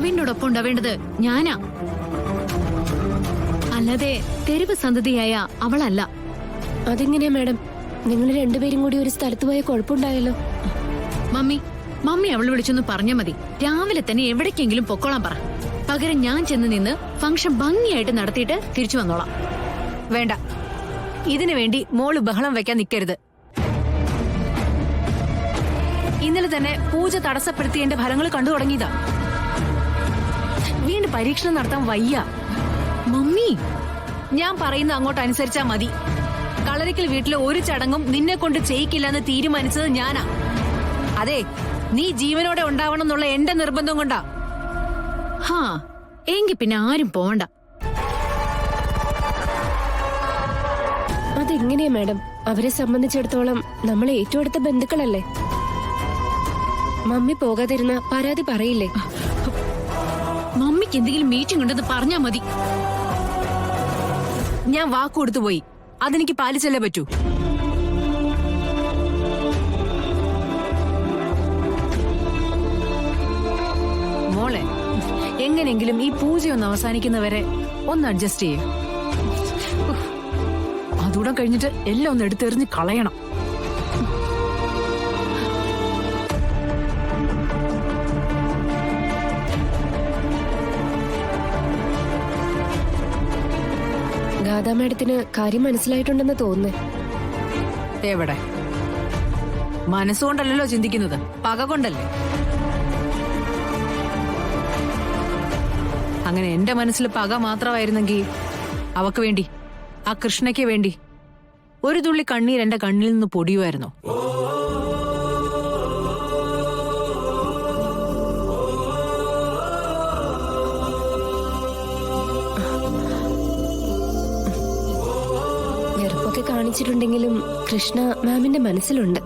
നവീനോടൊപ്പം ഉണ്ടാവേണ്ടത് ഞാനാ, അല്ലാതെ തെരുവ് സന്തതിയായ അവളല്ല. അതെങ്ങനെയാ മാഡം? നിങ്ങൾ രണ്ടുപേരും കൂടി ഒരു സ്ഥലത്ത് പോയ കുഴപ്പമുണ്ടായല്ലോ. മമ്മി അവൾ വിളിച്ചൊന്ന് പറഞ്ഞാ മതി. രാവിലെ തന്നെ എവിടേക്കെങ്കിലും പൊക്കോളാൻ പറ. പകരം ഞാൻ ചെന്ന് നിന്ന് ഫംഗ്ഷൻ ഭംഗിയായിട്ട് നടത്തിയിട്ട് തിരിച്ചു വന്നോളാം. വേണ്ട, ഇതിനു വേണ്ടി മോള് ബഹളം വെക്കാൻ നിൽക്കരുത്. ഇന്നലെ തന്നെ പൂജ തടസ്സപ്പെടുത്തിയതിന്റെ ഫലങ്ങൾ കണ്ടു തുടങ്ങിയതാ. വീണ്ടും പരീക്ഷണം നടത്താൻ വയ്യ. മമ്മി, ഞാൻ പറയുന്ന അങ്ങോട്ട് അനുസരിച്ചാ മതി. കളരിക്കൽ വീട്ടിലെ ഒരു ചടങ്ങും നിന്നെ കൊണ്ട് ചെയ്യിക്കില്ലെന്ന് തീരുമാനിച്ചത് ഞാനാ. അതെ, നീ ജീവനോടെ ഉണ്ടാവണം എന്നുള്ള എന്റെ നിർബന്ധം കൊണ്ടാ. ഹാ, എങ്കി പിന്നെ ആരും പോവണ്ട. അതെങ്ങനെയാ മാഡം? അവരെ സംബന്ധിച്ചിടത്തോളം നമ്മൾ ഏറ്റവും അടുത്ത ബന്ധുക്കളല്ലേ. മമ്മി പോകാതിരുന്ന പരാതി പറയില്ലേ? മമ്മിക്ക് എന്തെങ്കിലും മീറ്റിംഗ് ഉണ്ടെന്ന് പറഞ്ഞാ മതി. ഞാൻ വാക്കു കൊടുത്തു പോയി, അതെനിക്ക് പാലിച്ചല്ലേ പറ്റൂ. മോളെ, എങ്ങനെങ്കിലും ഈ പൂജയൊന്ന് അവസാനിക്കുന്നവരെ ഒന്ന് അഡ്ജസ്റ്റ് ചെയ്യേ. അതൂടെ കഴിഞ്ഞിട്ട് എല്ലാം ഒന്ന് എടുത്തെറിഞ്ഞ് കളയണം. ഗാഥാ മാഡത്തിന് കാര്യം മനസ്സിലായിട്ടുണ്ടെന്ന് തോന്നുന്നു. എവിടെ? മനസ്സുകൊണ്ടല്ലോ ചിന്തിക്കുന്നത്, പക കൊണ്ടല്ലേ. അങ്ങനെ എന്റെ മനസ്സിൽ പക മാത്രമായിരുന്നെങ്കിൽ അവക്ക് വേണ്ടി, ആ കൃഷ്ണയ്ക്ക് വേണ്ടി ഒരു തുള്ളി കണ്ണീർ എന്റെ കണ്ണിൽ നിന്ന് പൊടിയുമായിരുന്നു. വെറുപ്പൊക്കെ കാണിച്ചിട്ടുണ്ടെങ്കിലും കൃഷ്ണ മാമിന്റെ മനസ്സിലുണ്ട്.